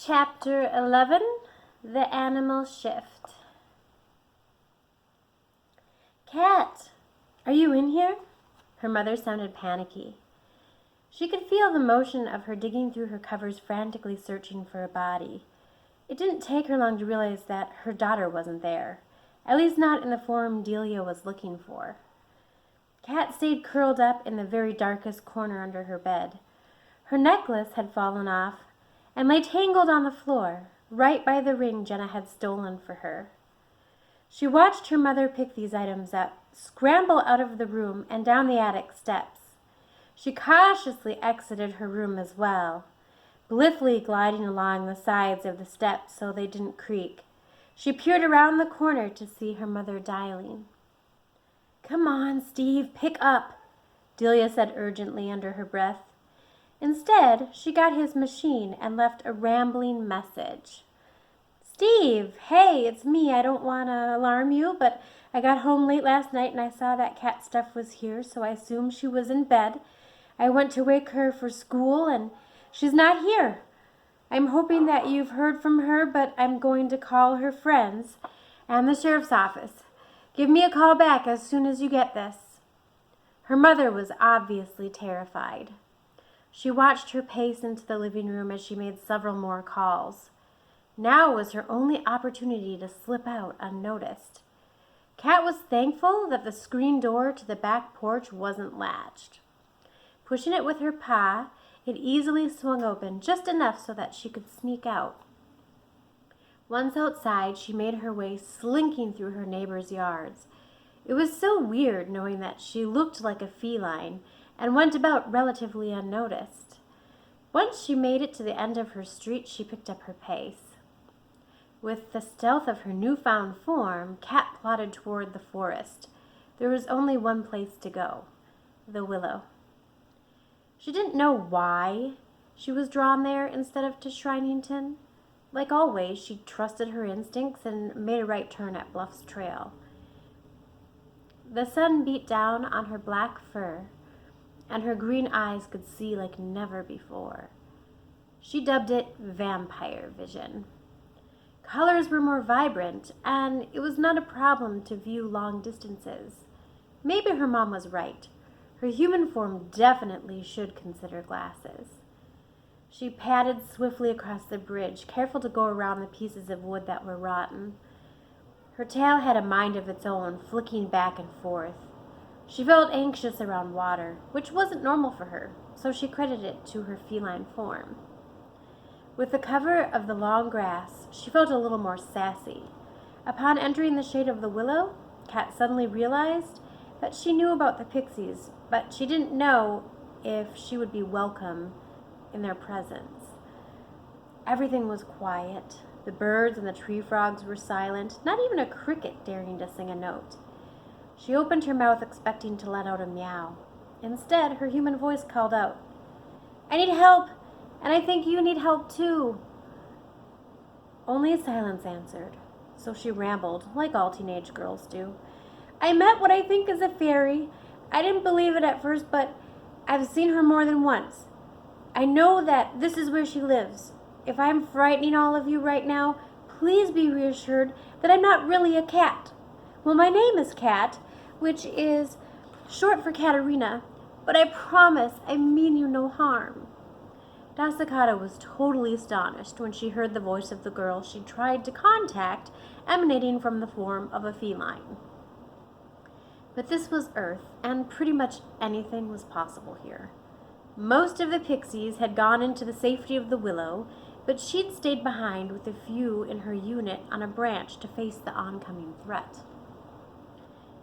Chapter 11, The Animal Shift. Cat, are you in here? Her mother sounded panicky. She could feel the motion of her digging through her covers, frantically searching for a body. It didn't take her long to realize that her daughter wasn't there, at least not in the form Delia was looking for. Cat stayed curled up in the very darkest corner under her bed. Her necklace had fallen off and lay tangled on the floor, right by the ring Jenna had stolen for her. She watched her mother pick these items up, scramble out of the room and down the attic steps. She cautiously exited her room as well, blithely gliding along the sides of the steps so they didn't creak. She peered around the corner to see her mother dialing. "Come on, Steve, pick up," Delia said urgently under her breath. Instead, she got his machine and left a rambling message. "Steve, hey, it's me. I don't want to alarm you, but I got home late last night and I saw that cat stuff was here, so I assumed she was in bed. I went to wake her for school and she's not here. I'm hoping that you've heard from her, but I'm going to call her friends and the sheriff's office. Give me a call back as soon as you get this." Her mother was obviously terrified. She watched her pace into the living room as she made several more calls. Now was her only opportunity to slip out unnoticed. Cat was thankful that the screen door to the back porch wasn't latched. Pushing it with her paw, it easily swung open just enough so that she could sneak out. Once outside, she made her way slinking through her neighbors' yards. It was so weird knowing that she looked like a feline and went about relatively unnoticed. Once she made it to the end of her street, she picked up her pace. With the stealth of her newfound form, Cat plodded toward the forest. There was only one place to go, the willow. She didn't know why she was drawn there instead of to Shrinington. Like always, she trusted her instincts and made a right turn at Bluff's trail. The sun beat down on her black fur, and her green eyes could see like never before. She dubbed it vampire vision. Colors were more vibrant, and it was not a problem to view long distances. Maybe her mom was right. Her human form definitely should consider glasses. She padded swiftly across the bridge, careful to go around the pieces of wood that were rotten. Her tail had a mind of its own, flicking back and forth. She felt anxious around water, which wasn't normal for her, so she credited it to her feline form. With the cover of the long grass, she felt a little more sassy. Upon entering the shade of the willow, Cat suddenly realized that she knew about the pixies, but she didn't know if she would be welcome in their presence. Everything was quiet. The birds and the tree frogs were silent, not even a cricket daring to sing a note. She opened her mouth expecting to let out a meow. Instead, her human voice called out, "I need help, and I think you need help too." Only silence answered, so she rambled, like all teenage girls do. "I met what I think is a fairy. I didn't believe it at first, but I've seen her more than once. I know that this is where she lives. If I'm frightening all of you right now, please be reassured that I'm not really a cat. Well, my name is Cat, which is short for Katerina, but I promise I mean you no harm." Dasakata was totally astonished when she heard the voice of the girl she tried to contact emanating from the form of a feline. But this was Earth, and pretty much anything was possible here. Most of the pixies had gone into the safety of the willow, but she'd stayed behind with a few in her unit on a branch to face the oncoming threat.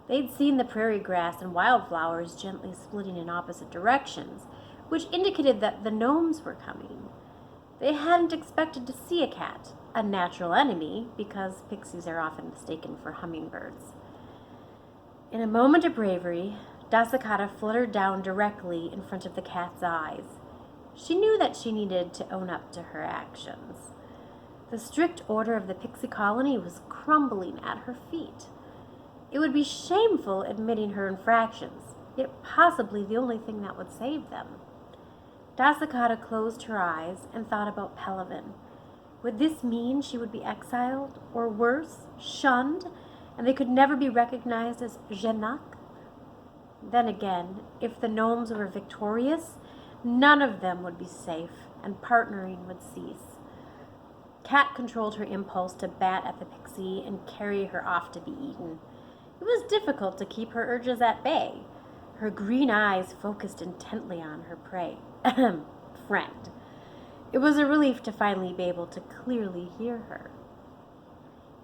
They'd seen the prairie grass and wildflowers gently splitting in opposite directions, which indicated that the gnomes were coming. They hadn't expected to see a cat, a natural enemy, because pixies are often mistaken for hummingbirds. In a moment of bravery, Dasakata fluttered down directly in front of the cat's eyes. She knew that she needed to own up to her actions. The strict order of the pixie colony was crumbling at her feet. It would be shameful admitting her infractions, yet possibly the only thing that would save them. Dasakata closed her eyes and thought about Pelivan. Would this mean she would be exiled, or worse, shunned, and they could never be recognized as Genak? Then again, if the gnomes were victorious, none of them would be safe, and partnering would cease. Cat controlled her impulse to bat at the pixie and carry her off to be eaten. It was difficult to keep her urges at bay. Her green eyes focused intently on her prey. Friend. It was a relief to finally be able to clearly hear her.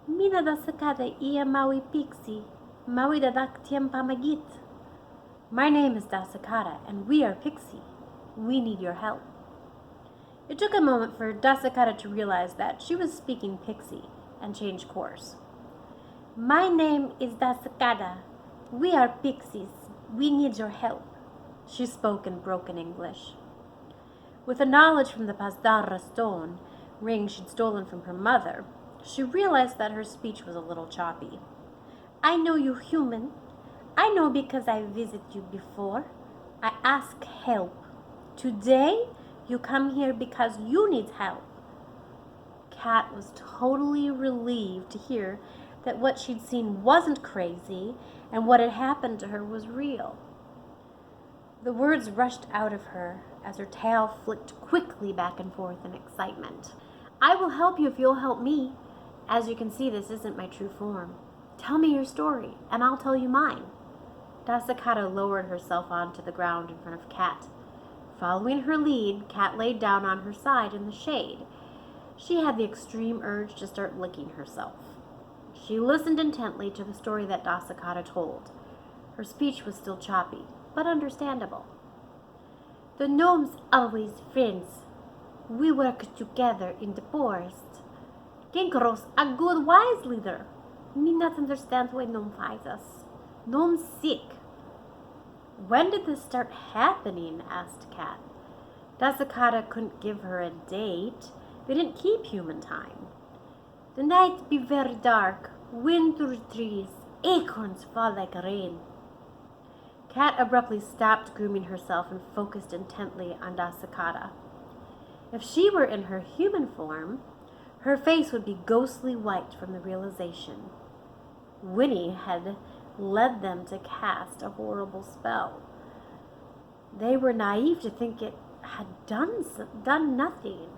Mina da sakada ia maui pixie, maui da daktiem pamagit. My name is Dasakata, and we are Pixie. We need your help. It took a moment for Dasakata to realize that she was speaking Pixie and change course. My name is Dasakata. We are Pixies. We need your help. She spoke in broken English. With the knowledge from the Pasdara stone ring she'd stolen from her mother, she realized that her speech was a little choppy. I know you human. I know because I visited you before. I ask help. Today, you come here because you need help. Cat was totally relieved to hear that what she'd seen wasn't crazy and what had happened to her was real. The words rushed out of her as her tail flicked quickly back and forth in excitement. I will help you if you'll help me. As you can see, this isn't my true form. Tell me your story, and I'll tell you mine. Dasakata lowered herself onto the ground in front of Cat. Following her lead, Cat laid down on her side in the shade. She had the extreme urge to start licking herself. She listened intently to the story that Dasakata told. Her speech was still choppy, but understandable. The gnomes always friends. We work together in the forest. Genkaros a good wise leader. Me not understand why gnome fights us. Gnome's sick. When did this start happening? Asked Cat. Dasakata couldn't give her a date. They didn't keep human time. The night be very dark, wind through trees, acorns fall like rain. Cat abruptly stopped grooming herself and focused intently on Dasakata. If she were in her human form, her face would be ghostly white from the realization. Winnie had led them to cast a horrible spell. They were naive to think it had done nothing.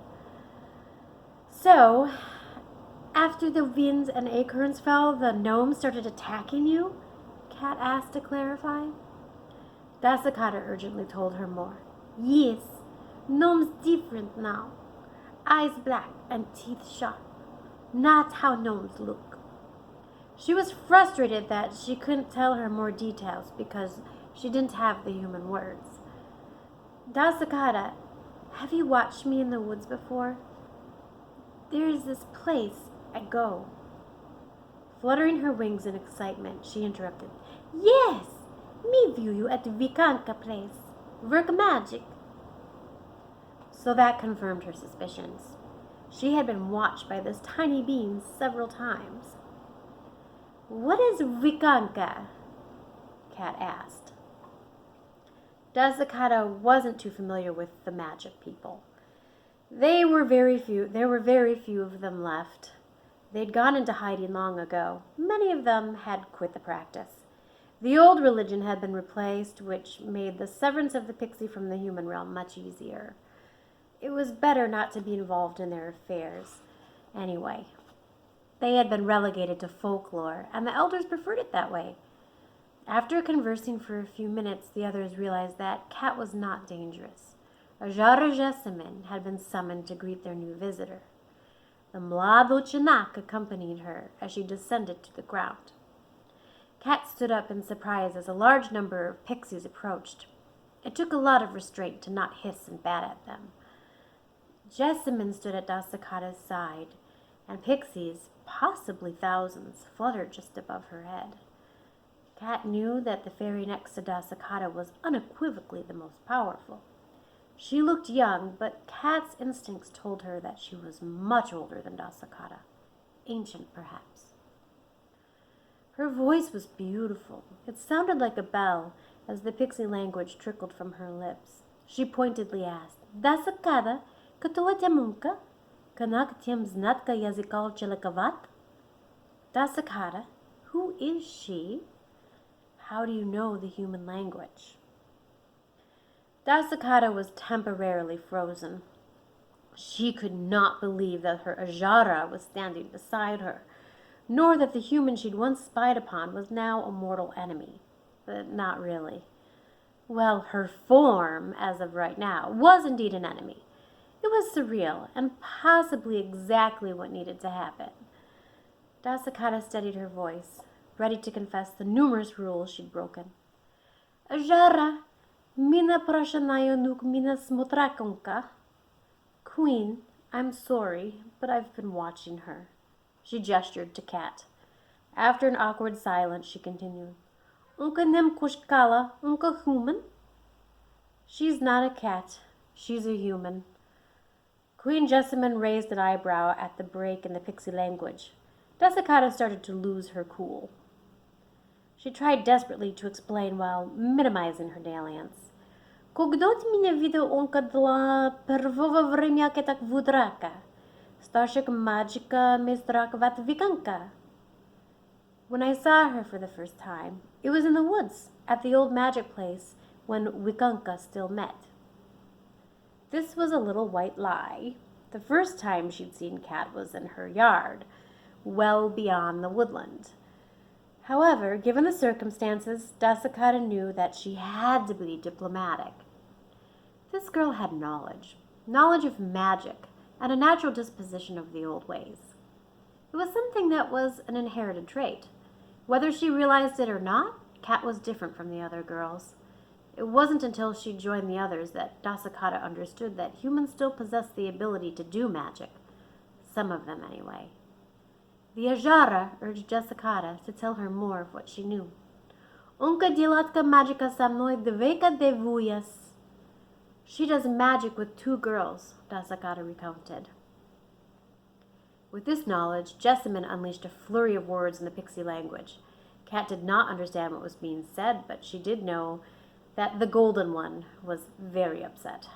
So, after the winds and acorns fell, the gnomes started attacking you? Cat asked to clarify. Dasakata urgently told her more. Yes, gnomes different now. Eyes black and teeth sharp. Not how gnomes look. She was frustrated that she couldn't tell her more details because she didn't have the human words. Dasakata, have you watched me in the woods before? There is this place I go. Fluttering her wings in excitement, she interrupted. Yes, me view you at the Vikanka place. Work magic. So that confirmed her suspicions. She had been watched by this tiny being several times. What is Vikanka? Cat asked. Dasakata wasn't too familiar with the magic people. There were very few of them left. They'd gone into hiding long ago. Many of them had quit the practice. The old religion had been replaced, which made the severance of the pixie from the human realm much easier. It was better not to be involved in their affairs. Anyway, they had been relegated to folklore, and the elders preferred it that way. After conversing for a few minutes, the others realized that Cat was not dangerous. A Jara Jessamine had been summoned to greet their new visitor. The Mlado Chanak accompanied her as she descended to the ground. Cat stood up in surprise as a large number of pixies approached. It took a lot of restraint to not hiss and bat at them. Jessamine stood at Dasakata's side, and pixies, possibly thousands, fluttered just above her head. Cat knew that the fairy next to Dasakata was unequivocally the most powerful. She looked young, but Cat's instincts told her that she was much older than Dasakata. Ancient, perhaps. Her voice was beautiful. It sounded like a bell as the pixie language trickled from her lips. She pointedly asked, Dasakata, katuwa jamunka? Kanak tiem znatka yazikal chilikavat? Dasakata, who is she? How do you know the human language? Dasakata was temporarily frozen. She could not believe that her Ajara was standing beside her, nor that the human she'd once spied upon was now a mortal enemy. But not really. Well, her form, as of right now, was indeed an enemy. It was surreal, and possibly exactly what needed to happen. Dasakata steadied her voice, ready to confess the numerous rules she'd broken. Ajara, mina prashanayo nuk mina smotrakonka. Queen, I'm sorry, but I've been watching her. She gestured to Kat. After an awkward silence, she continued. Unka nem kushkala, unka human? She's not a cat. She's a human. Queen Jessamine raised an eyebrow at the break in the Pixie language. Dasakata started to lose her cool. She tried desperately to explain while minimizing her dalliance. Когдот меня видел он кадла первого время кетак вудрака. Старшик magica мистрак ват виканка. When I saw her for the first time, it was in the woods, at the old magic place, when Wikanka still met. This was a little white lie. The first time she'd seen Kat was in her yard, well beyond the woodland. However, given the circumstances, Dasakata knew that she had to be diplomatic. This girl had knowledge of magic, and a natural disposition of the old ways. It was something that was an inherited trait. Whether she realized it or not, Kat was different from the other girls. It wasn't until she joined the others that Dasakata understood that humans still possessed the ability to do magic. Some of them, anyway. The Ajara urged Dasakata to tell her more of what she knew. Unka dilatka magica sa mной deveka devuyas. She does magic with 2 girls, Dasakata recounted. With this knowledge, Jessamine unleashed a flurry of words in the Pixie language. Kat did not understand what was being said, but she did know that the Golden One was very upset.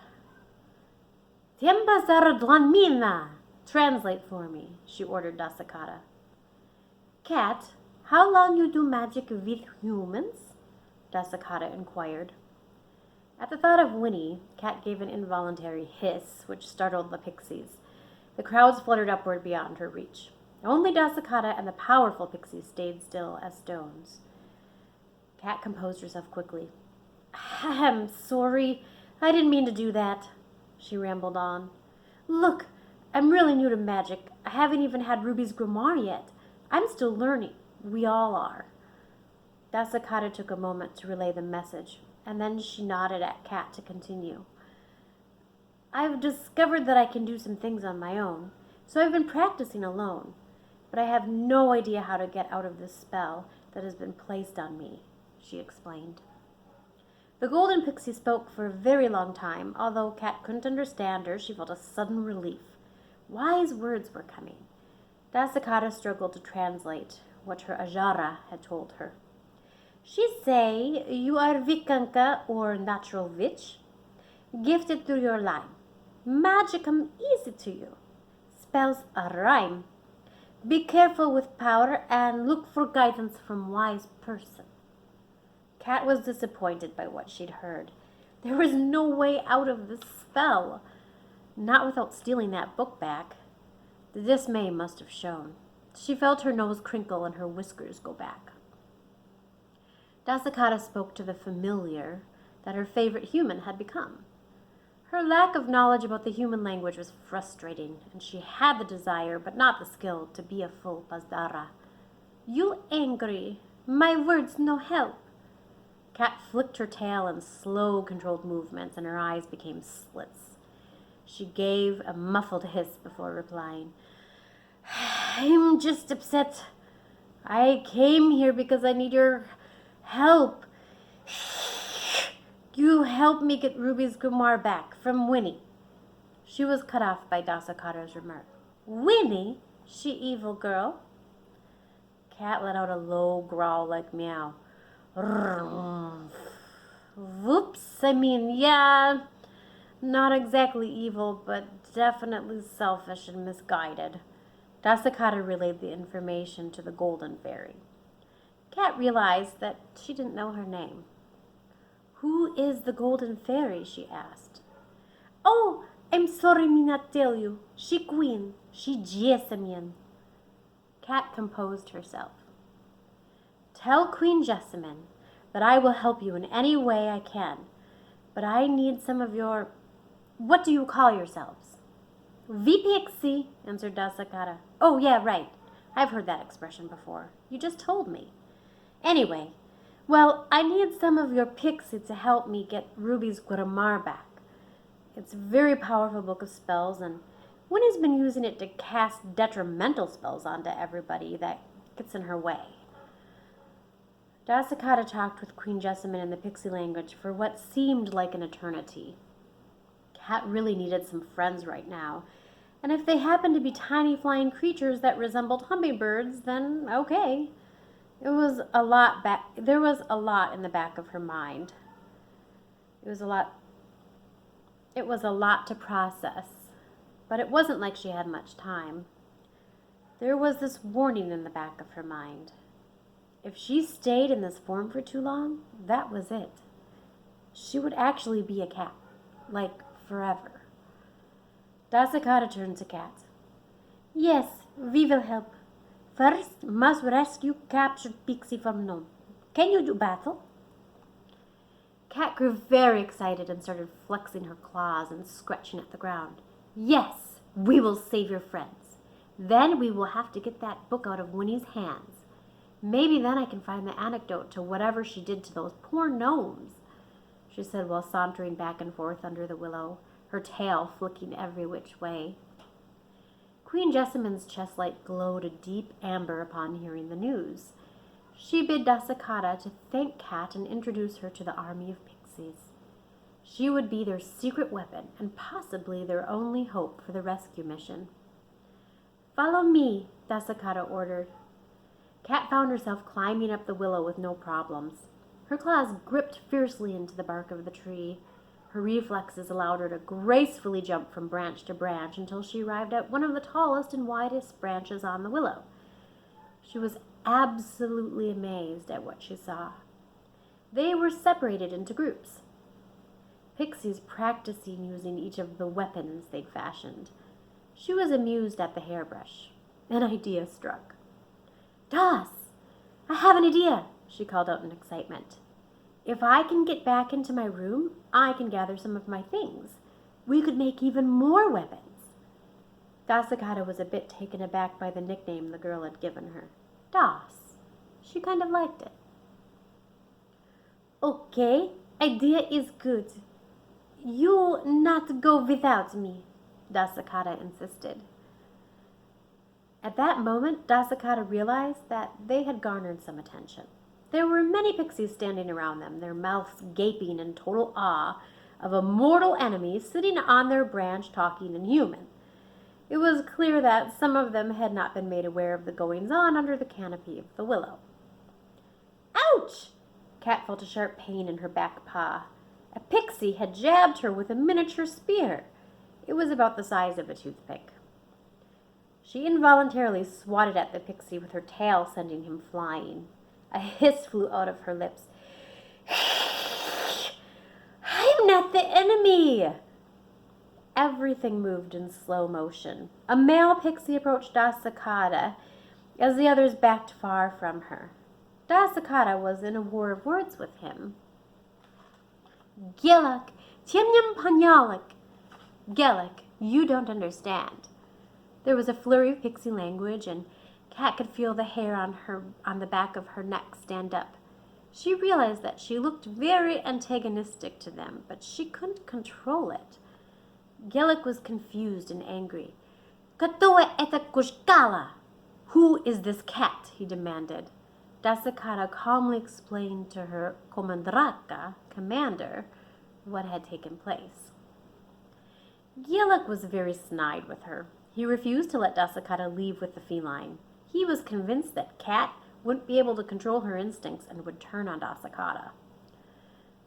Tiempa zaradlanmina! Translate for me, she ordered Dasakata. Kat, how long you do magic with humans? Dasakata inquired. At the thought of Winnie, Kat gave an involuntary hiss, which startled the pixies. The crowds fluttered upward beyond her reach. Only Dasakata and the powerful pixie stayed still as stones. Kat composed herself quickly. I'm sorry. I didn't mean to do that, she rambled on. Look, I'm really new to magic. I haven't even had Ruby's grimoire yet. I'm still learning. We all are. Dasakata took a moment to relay the message, and then she nodded at Kat to continue. I've discovered that I can do some things on my own, so I've been practicing alone, but I have no idea how to get out of this spell that has been placed on me, she explained. The Golden Pixie spoke for a very long time. Although Kat couldn't understand her, she felt a sudden relief. Wise words were coming. Dasakata struggled to translate what her Ajara had told her. She say you are Vikanka, or natural witch, gifted through your line. Magic come easy to you. Spells a rhyme. Be careful with power and look for guidance from wise person. Kat was disappointed by what she'd heard. There was no way out of this spell. Not without stealing that book back. The dismay must have shown. She felt her nose crinkle and her whiskers go back. Dasakata spoke to the familiar that her favorite human had become. Her lack of knowledge about the human language was frustrating, and she had the desire, but not the skill, to be a full Pazdara. You angry. My words no help. Kat flicked her tail in slow, controlled movements, and her eyes became slits. She gave a muffled hiss before replying. I'm just upset. I came here because I need your help. You help me get Ruby's grimoire back from Winnie. She was cut off by Dasakata's remark. Winnie? She evil girl. Kat let out a low growl like meow. Whoops, yeah. Not exactly evil, but definitely selfish and misguided. Dasakata relayed the information to the Golden Fairy. Kat realized that she didn't know her name. "Who is the Golden Fairy?" she asked. "Oh, I'm sorry me not tell you. She queen. She Jessamine." Kat composed herself. "Tell Queen Jessamine that I will help you in any way I can, but I need some of your... What do you call yourselves?" "Pixie," answered Dasakata. "Oh, yeah, right. I've heard that expression before. You just told me. Anyway, well, I need some of your Pixie to help me get Ruby's Grimoire back. It's a very powerful book of spells, and Winnie's been using it to cast detrimental spells onto everybody that gets in her way." Dasakata talked with Queen Jessamine in the Pixie language for what seemed like an eternity. Kat really needed some friends right now, and if they happened to be tiny flying creatures that resembled hummingbirds, then okay. There was a lot in the back of her mind. It was a lot to process, but it wasn't like she had much time. There was this warning in the back of her mind. If she stayed in this form for too long, that was it. She would actually be a cat, like forever. Dasakata turned to Kat. "Yes, we will help. First, must rescue captured Pixie from Gnome. Can you do battle?" Kat grew very excited and started flexing her claws and scratching at the ground. "Yes, we will save your friends. Then we will have to get that book out of Winnie's hands. Maybe then I can find the antidote to whatever she did to those poor gnomes," she said while sauntering back and forth under the willow, her tail flicking every which way. Queen Jessamine's chest light glowed a deep amber upon hearing the news. She bid Dasakata to thank Kat and introduce her to the army of pixies. She would be their secret weapon and possibly their only hope for the rescue mission. "Follow me," Dasakata ordered. Kat found herself climbing up the willow with no problems. Her claws gripped fiercely into the bark of the tree. Her reflexes allowed her to gracefully jump from branch to branch until she arrived at one of the tallest and widest branches on the willow. She was absolutely amazed at what she saw. They were separated into groups. Pixies practicing using each of the weapons they'd fashioned. She was amused at the hairbrush. An idea struck. "Das, I have an idea," she called out in excitement. "If I can get back into my room, I can gather some of my things. We could make even more weapons." Dasakata was a bit taken aback by the nickname the girl had given her. Das. She kind of liked it. "Okay, idea is good. You not go without me," Dasakata insisted. At that moment, Dasakata realized that they had garnered some attention. There were many pixies standing around them, their mouths gaping in total awe of a mortal enemy sitting on their branch talking in human. It was clear that some of them had not been made aware of the goings-on under the canopy of the willow. "Ouch!" Kat felt a sharp pain in her back paw. A pixie had jabbed her with a miniature spear. It was about the size of a toothpick. She involuntarily swatted at the pixie with her tail, sending him flying. A hiss flew out of her lips. "I'm not the enemy!" Everything moved in slow motion. A male pixie approached Dasakata as the others backed far from her. Dasakata was in a war of words with him. "Gillik, Timnyam Panyalik." "Gillik, you don't understand." There was a flurry of pixie language, and Kat could feel the hair on the back of her neck stand up. She realized that she looked very antagonistic to them, but she couldn't control it. Gillik was confused and angry. "Katoe eta kushkala." "Who is this cat?" he demanded. Dasakata calmly explained to her commander, what had taken place. Gillik was very snide with her. He refused to let Dasakata leave with the feline. He was convinced that Kat wouldn't be able to control her instincts and would turn on Dasakata.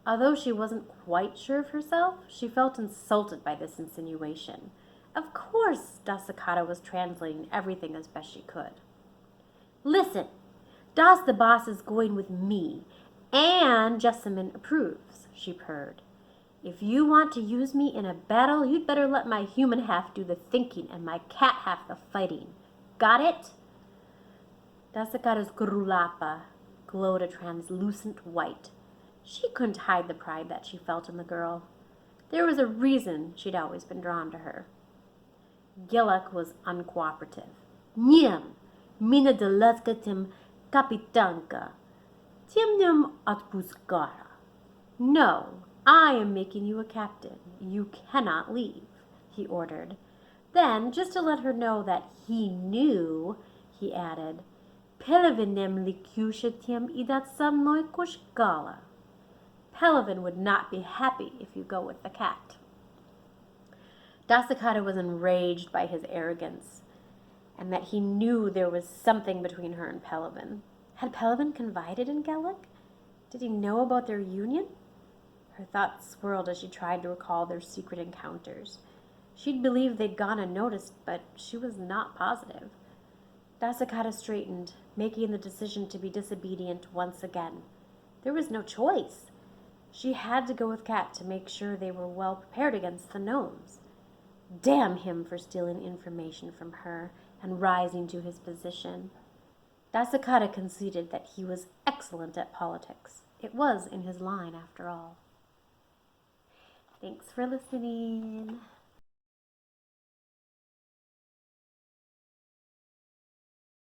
Although she wasn't quite sure of herself, she felt insulted by this insinuation. Of course, Dasakata was translating everything as best she could. Listen, Das the boss is going with me, and Jessamine approves, she purred. If you want to use me in a battle, you'd better let my human half do the thinking and my cat half the fighting. Got it? Dasakata's gurulapa glowed a translucent white. She couldn't hide the pride that she felt in the girl. There was a reason she'd always been drawn to her. Gillick was uncooperative. Niem, mina delaska tim kapitanka. Timnim atpuskara. No, I am making you a captain. You cannot leave, he ordered. Then, just to let her know that he knew, he added, Pelevinem likushatim idat sam noikoshgala. Pelavin would not be happy if you go with the cat. Dasakata was enraged by his arrogance, and that he knew there was something between her and Pelavin. Had Pelavin confided in Gillick? Did he know about their union? Her thoughts swirled as she tried to recall their secret encounters. She'd believed they'd gone unnoticed, but she was not positive. Dasakata straightened, making the decision to be disobedient once again. There was no choice. She had to go with Kat to make sure they were well prepared against the gnomes. Damn him for stealing information from her and rising to his position. Dasakata conceded that he was excellent at politics. It was in his line, after all. Thanks for listening.